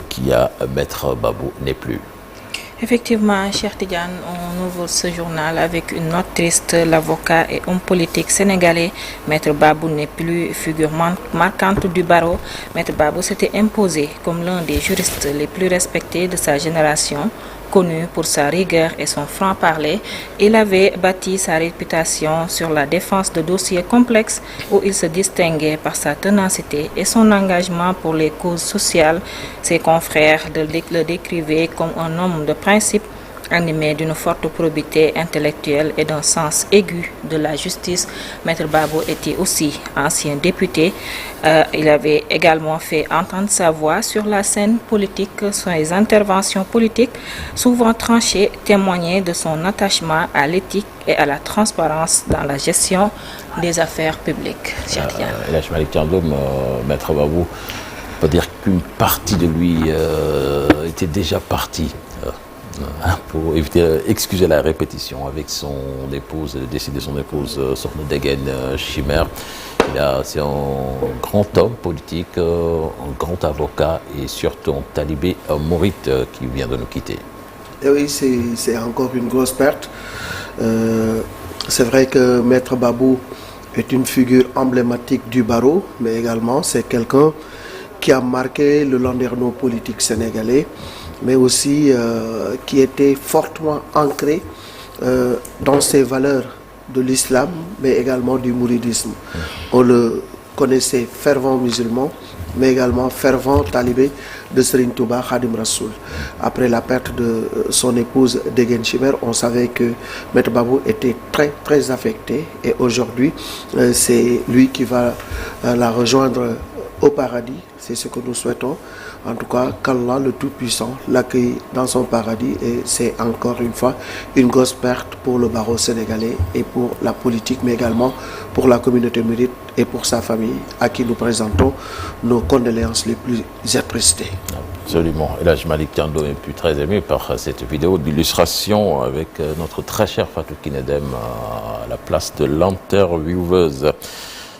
qui a Maître Babou n'est plus. Effectivement, Cheikh Tidiane, on ouvre ce journal avec une note triste. L'avocat et homme politique sénégalais, Maître Babou n'est plus figure marquante du barreau. Maître Babou s'était imposé comme l'un des juristes les plus respectés de sa génération. Connu pour sa rigueur et son franc-parler, il avait bâti sa réputation sur la défense de dossiers complexes où il se distinguait par sa ténacité et son engagement pour les causes sociales. Ses confrères le décrivaient comme un homme de principe, animé d'une forte probité intellectuelle et d'un sens aigu de la justice. Maître Babou était aussi ancien député. Il avait également fait entendre sa voix sur la scène politique. Ses interventions politiques, souvent tranchées, témoignaient de son attachement à l'éthique et à la transparence dans la gestion des affaires publiques. Elhadji Malick Thiandoum, Maître Babou, on peut dire qu'une partie de lui était déjà partie. Pour éviter, excuser la répétition avec son épouse, le décès de son épouse, Sokhna Degen Chimère. C'est un grand homme politique, un grand avocat et surtout un talibé mouride qui vient de nous quitter. Et oui, c'est encore une grosse perte. C'est vrai que Maître Babou est une figure emblématique du barreau, mais également c'est quelqu'un qui a marqué le landerneau politique sénégalais, mais aussi qui était fortement ancré dans ses valeurs de l'islam, mais également du mouridisme. On le connaissait fervent musulman, mais également fervent talibé de Serigne Touba Khadim Rassoul. Après la perte de son épouse Degen Chimère, on savait que Maître Babou était très très affecté, et aujourd'hui c'est lui qui va la rejoindre au paradis. C'est ce que nous souhaitons. En tout cas, qu'Allah le Tout-Puissant l'accueille dans son paradis, et c'est encore une fois une grosse perte pour le barreau sénégalais et pour la politique, mais également pour la communauté mouride et pour sa famille, à qui nous présentons nos condoléances les plus attristées. Absolument. Elhadji Malick Thiandoum est plus très ému par cette vidéo d'illustration avec notre très cher Fatou Kinedem à la place de l'intervieweuse.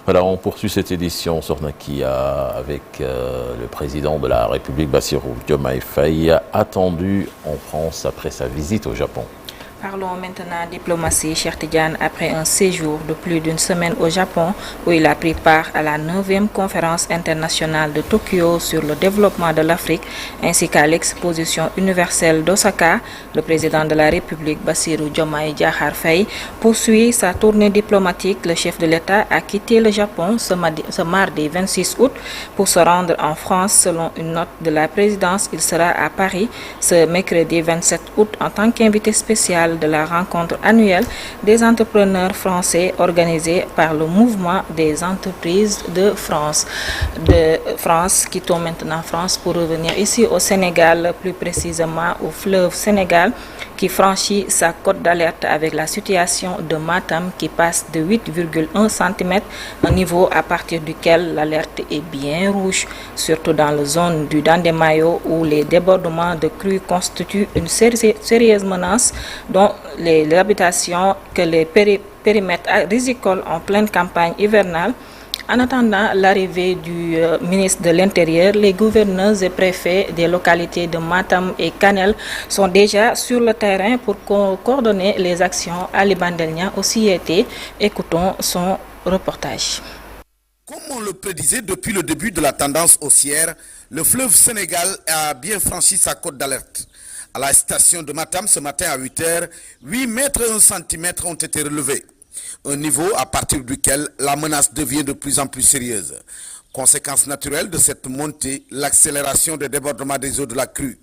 Voilà, on poursuit cette édition Sornakia avec le président de la République, Bassirou Diomaye Faye, attendu en France après sa visite au Japon. Parlons maintenant diplomatie, Cheikh Tidiane, après un séjour de plus d'une semaine au Japon où il a pris part à la 9e conférence internationale de Tokyo sur le développement de l'Afrique ainsi qu'à l'exposition universelle d'Osaka. Le président de la République, Bassirou Diomaye Diakhar Faye, poursuit sa tournée diplomatique. Le chef de l'État a quitté le Japon ce mardi 26 août pour se rendre en France. Selon une note de la présidence, il sera à Paris ce mercredi 27 août en tant qu'invité spécial de la rencontre annuelle des entrepreneurs français organisée par le mouvement des entreprises de France. Quittons maintenant France pour revenir ici au Sénégal, plus précisément au fleuve Sénégal, qui franchit sa cote d'alerte avec la situation de Matam qui passe de 8,1 cm, un niveau à partir duquel l'alerte est bien rouge, surtout dans la zone du Dandemayo où les débordements de crues constituent une sérieuse menace dont les habitations que les périmètres rizicoles en pleine campagne hivernale. En attendant l'arrivée du ministre de l'Intérieur, les gouverneurs et préfets des localités de Matam et Kanel sont déjà sur le terrain pour coordonner les actions. Ali Bandelnia aussi été. Écoutons son reportage. Comme on le prédisait depuis le début de la tendance haussière, le fleuve Sénégal a bien franchi sa cote d'alerte. À la station de Matam ce matin à 8h, 8 mètres et 1 centimètre ont été relevés. Un niveau à partir duquel la menace devient de plus en plus sérieuse. Conséquence naturelle de cette montée, l'accélération des débordements des eaux de la crue.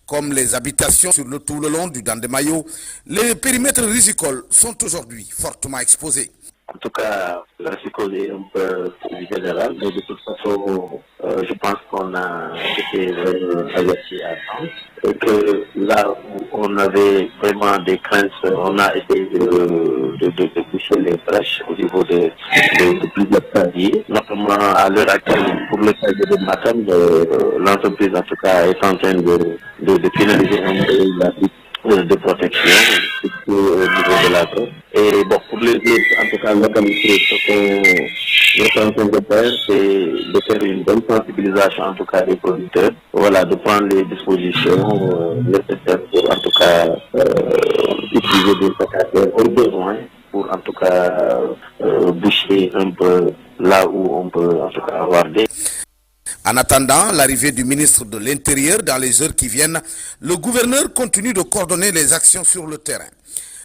Comme les habitations sur tout le long du Dandemayo, les périmètres rizicoles sont aujourd'hui fortement exposés. En tout cas, la psychose est un peu générale, mais de toute façon, je pense qu'on a été vraiment averti à temps et que là où on avait vraiment des craintes, on a essayé de boucher les brèches au niveau de plusieurs paliers. Notamment à l'heure actuelle, pour le cas de Matam, l'entreprise en tout cas est en train de finaliser un peu la de protection surtout au niveau de la côte. Et bon, pour les autres, en tout cas localités, ce l'intention de faire, c'est de faire une bonne sensibilisation, en tout cas, des producteurs. Voilà, de prendre les dispositions nécessaires pour, en tout cas, utiliser des sécateurs au besoin, pour, en tout cas, boucher un peu là où on peut, en tout cas, avoir des... En attendant l'arrivée du ministre de l'Intérieur dans les heures qui viennent, le gouverneur continue de coordonner les actions sur le terrain.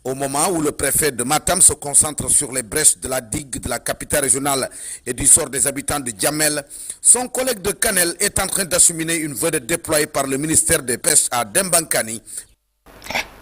Au moment où le préfet de Matam se concentre sur les brèches de la digue de la capitale régionale et du sort des habitants de Djamel, son collègue de Kanel est en train d'acheminer une vedette déployée par le ministère des Pêches à Dembankani.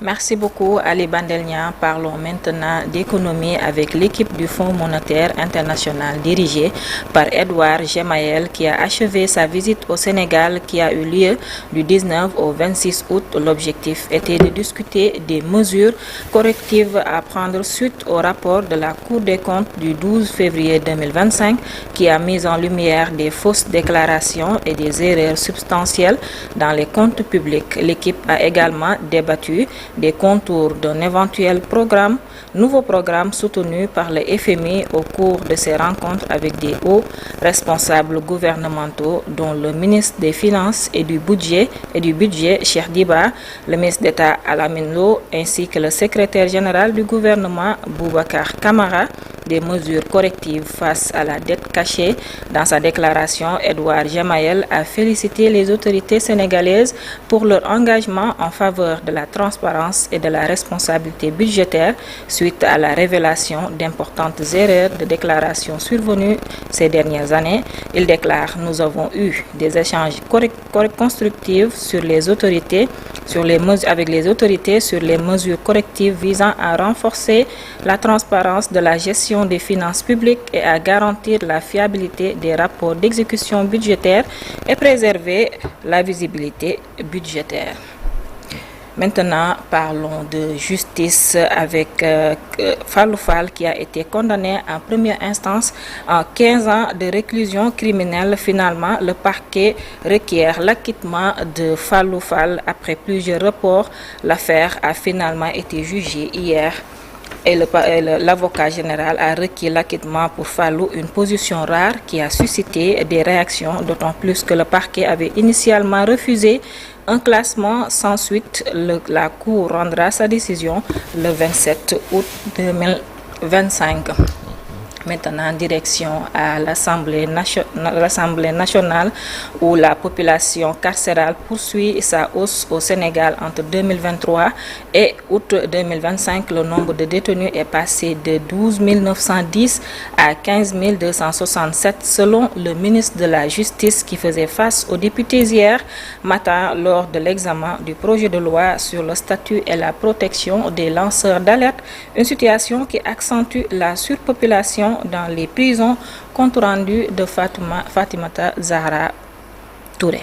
Merci beaucoup Ali Bandelnia. Parlons maintenant d'économie avec l'équipe du Fonds monétaire international dirigée par Edouard Gemayel qui a achevé sa visite au Sénégal qui a eu lieu du 19 au 26 août. L'objectif était de discuter des mesures correctives à prendre suite au rapport de la Cour des comptes du 12 février 2025 qui a mis en lumière des fausses déclarations et des erreurs substantielles dans les comptes publics. L'équipe a également débattu des contours d'un éventuel nouveau programme soutenu par le FMI au cours de ces rencontres avec des hauts responsables gouvernementaux dont le ministre des Finances et du Budget, Cheikh Diba, le ministre d'État Alamine Lo, ainsi que le secrétaire général du gouvernement Boubacar Camara. Des mesures correctives face à la dette cachée. Dans sa déclaration, Edouard Gemayel a félicité les autorités sénégalaises pour leur engagement en faveur de la transparence et de la responsabilité budgétaire suite à la révélation d'importantes erreurs de déclaration survenues ces dernières années. Il déclare: nous avons eu des échanges constructifs avec les autorités sur les mesures correctives visant à renforcer la transparence de la gestion des finances publiques et à garantir la fiabilité des rapports d'exécution budgétaire et préserver la visibilité budgétaire. Maintenant, parlons de justice avec Fallou Fall qui a été condamné en première instance à 15 ans de réclusion criminelle. Finalement, le parquet requiert l'acquittement de Fallou Fall après plusieurs reports. L'affaire a finalement été jugée hier. Et l'avocat général a requis l'acquittement pour Fallou, une position rare qui a suscité des réactions, d'autant plus que le parquet avait initialement refusé un classement sans suite. La Cour rendra sa décision le 27 août 2025. Maintenant, direction à l'Assemblée nationale où la population carcérale poursuit sa hausse au Sénégal entre 2023 et août 2025. Le nombre de détenus est passé de 12 910 à 15 267 selon le ministre de la Justice qui faisait face aux députés hier matin lors de l'examen du projet de loi sur le statut et la protection des lanceurs d'alerte, une situation qui accentue la surpopulation dans les prisons, compte rendu de Fatimata Zahra Touré.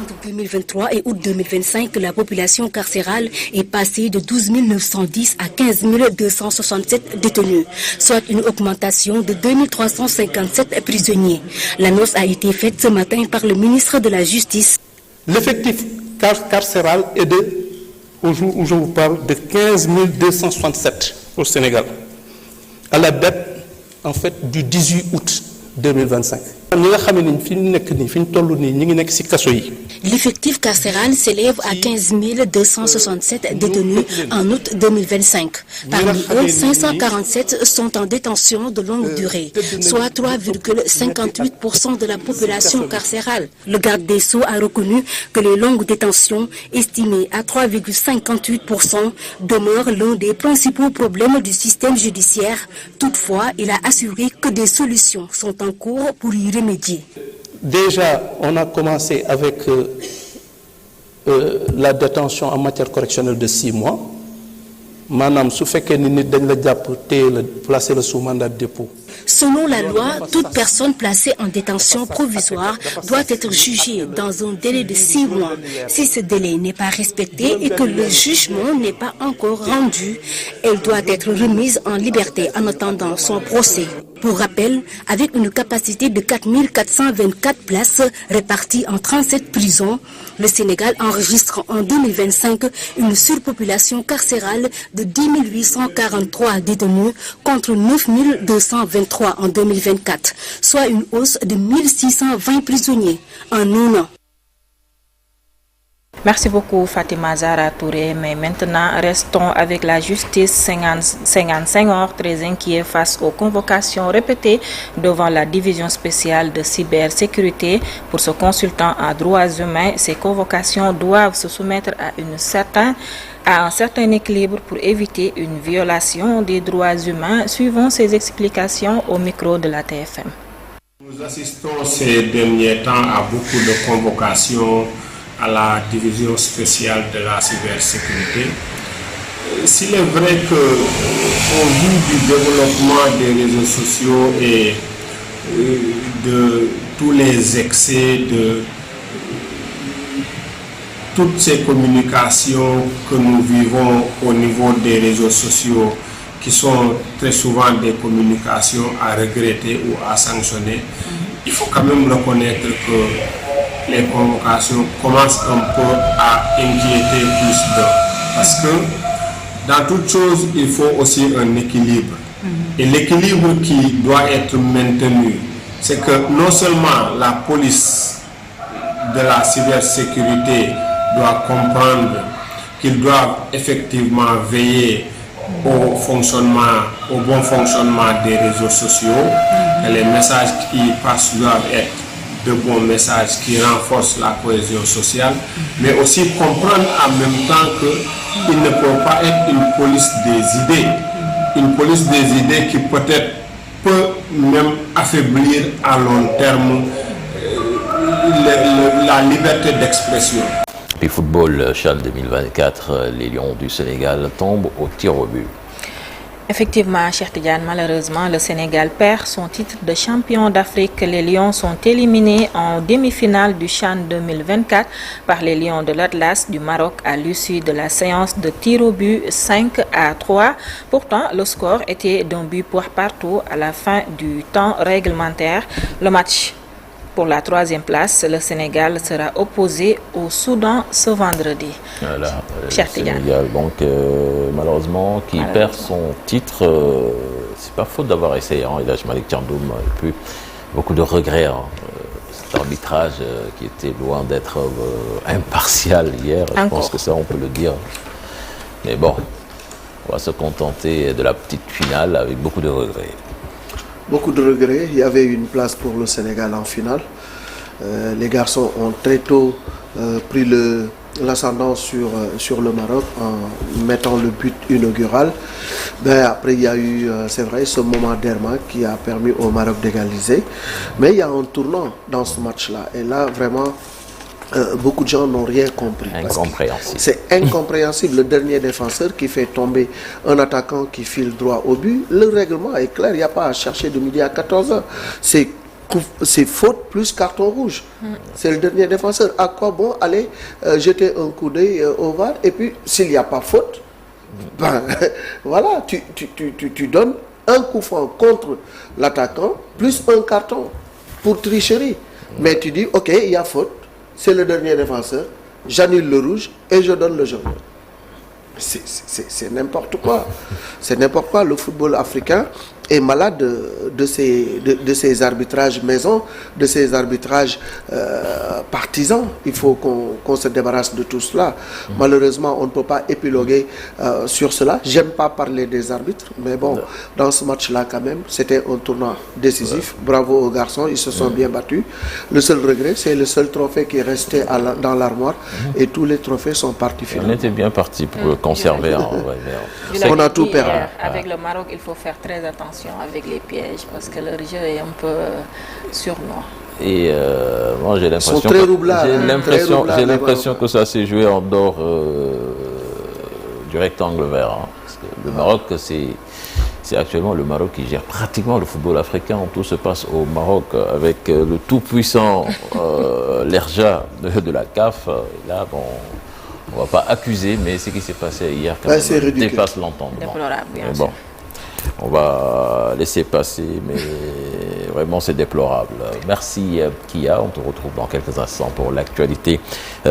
Entre 2023 et août 2025, la population carcérale est passée de 12 910 à 15 267 détenus, soit une augmentation de 2 357 prisonniers. L'annonce a été faite ce matin par le ministre de la Justice. L'effectif carcéral est au jour où je vous parle, de 15 267 au Sénégal, à la date en fait du 18 août 2025. L'effectif carcéral s'élève à 15 267 détenus en août 2025. Parmi eux, 547 sont en détention de longue durée, soit 3,58% de la population carcérale. Le garde des Sceaux a reconnu que les longues détentions, estimées à 3,58%, demeurent l'un des principaux problèmes du système judiciaire. Toutefois, il a assuré que des solutions sont en cours pour y remédier. Déjà, on a commencé avec la détention en matière correctionnelle de 6 mois. Madame, su fekkee ni nit dañ la jàpp téye la placer le sous mandat de dépôt. Selon la loi, toute personne placée en détention provisoire doit être jugée dans un délai de 6 mois. Si ce délai n'est pas respecté et que le jugement n'est pas encore rendu, elle doit être remise en liberté en attendant son procès. Pour rappel, avec une capacité de 4424 places réparties en 37 prisons, le Sénégal enregistre en 2025 une surpopulation carcérale de 10 843 détenus contre 9 223 en 2024, soit une hausse de 1620 prisonniers en un an. Merci beaucoup Fatima Zahra Touré, mais maintenant restons avec la justice. 55 heures très inquiet face aux convocations répétées devant la division spéciale de cybersécurité. Pour ce consultant en droits humains, ces convocations doivent se soumettre à un certain équilibre pour éviter une violation des droits humains. Suivons ces explications au micro de la TFM. Nous assistons ces derniers temps à beaucoup de convocations à la division spéciale de la cybersécurité. S'il est vrai qu'au vu du développement des réseaux sociaux et de tous les excès de toutes ces communications que nous vivons au niveau des réseaux sociaux, qui sont très souvent des communications à regretter ou à sanctionner, il faut quand même reconnaître que les convocations commencent un peu à inquiéter plus d'eux. Parce que dans toute chose, il faut aussi un équilibre. Et l'équilibre qui doit être maintenu, c'est que non seulement la police de la cybersécurité doit comprendre qu'ils doivent effectivement veiller au bon fonctionnement des réseaux sociaux, et les messages qui passent doivent être de bons messages qui renforcent la cohésion sociale, mais aussi comprendre en même temps qu'il ne peut pas être une police des idées. Une police des idées qui peut-être peut même affaiblir à long terme la liberté d'expression. Et football, CHAN 2024, les Lions du Sénégal tombent au tir au but. Effectivement, Cheikh Tidiane, malheureusement, le Sénégal perd son titre de champion d'Afrique. Les Lions sont éliminés en demi-finale du CHAN 2024 par les Lions de l'Atlas du Maroc à l'issue de la séance de tir au but 5-3. Pourtant, le score était d'un but partout à la fin du temps réglementaire. Le match pour la 3e place, le Sénégal sera opposé au Soudan ce vendredi. Voilà, le Sénégal, donc malheureusement, qui perd son titre, c'est pas faute d'avoir essayé. Il a Malik Thiandoum, et puis beaucoup de regrets. Cet arbitrage qui était loin d'être impartial hier, je pense que ça on peut le dire. Mais bon, on va se contenter de la petite finale avec beaucoup de regrets. Beaucoup de regrets. Il y avait une place pour le Sénégal en finale. Les garçons ont très tôt pris l'ascendant sur le Maroc en mettant le but inaugural. Ben, après, il y a eu, c'est vrai, ce moment d'errement qui a permis au Maroc d'égaliser. Mais il y a un tournant dans ce match-là. Et là, vraiment, beaucoup de gens n'ont rien compris. Incompréhensible. C'est incompréhensible. Le dernier défenseur qui fait tomber un attaquant qui file droit au but, le règlement est clair. Il n'y a pas à chercher de midi à 14h. C'est faute plus carton rouge. C'est le dernier défenseur. À quoi bon aller jeter un coup d'œil au VAR? Et puis, s'il n'y a pas faute, ben, voilà, tu donnes un coup franc contre l'attaquant plus un carton pour tricherie. Mais tu dis, ok, il y a faute. C'est le dernier défenseur, j'annule le rouge et je donne le jaune. C'est n'importe quoi. C'est n'importe quoi. Le football africain est malade de ces arbitrages maison, de ces arbitrages partisans. Il faut qu'on se débarrasse de tout cela. Malheureusement, on ne peut pas épiloguer sur cela. J'aime pas parler des arbitres, mais bon, dans ce match-là quand même, c'était un tournoi décisif. Bravo aux garçons, ils se sont bien battus. Le seul regret, c'est le seul trophée qui est resté dans l'armoire et tous les trophées sont partis finalement. On était bien parti pour le conserver. On a tout perdu. Avec le Maroc, il faut faire très attention avec les pièges parce que leur jeu est un peu sournois. Et moi j'ai l'impression que ça s'est joué en dehors du rectangle vert. Parce que le Maroc, c'est actuellement le Maroc qui gère pratiquement le football africain. Tout se passe au Maroc avec le tout-puissant l'Erja de la CAF. Là, bon, on ne va pas accuser, mais ce qui s'est passé hier quand même dépasse l'entendement. Déplorable, bien bon. on va laisser passer, mais vraiment c'est déplorable. Merci Kia, on te retrouve dans quelques instants pour l'actualité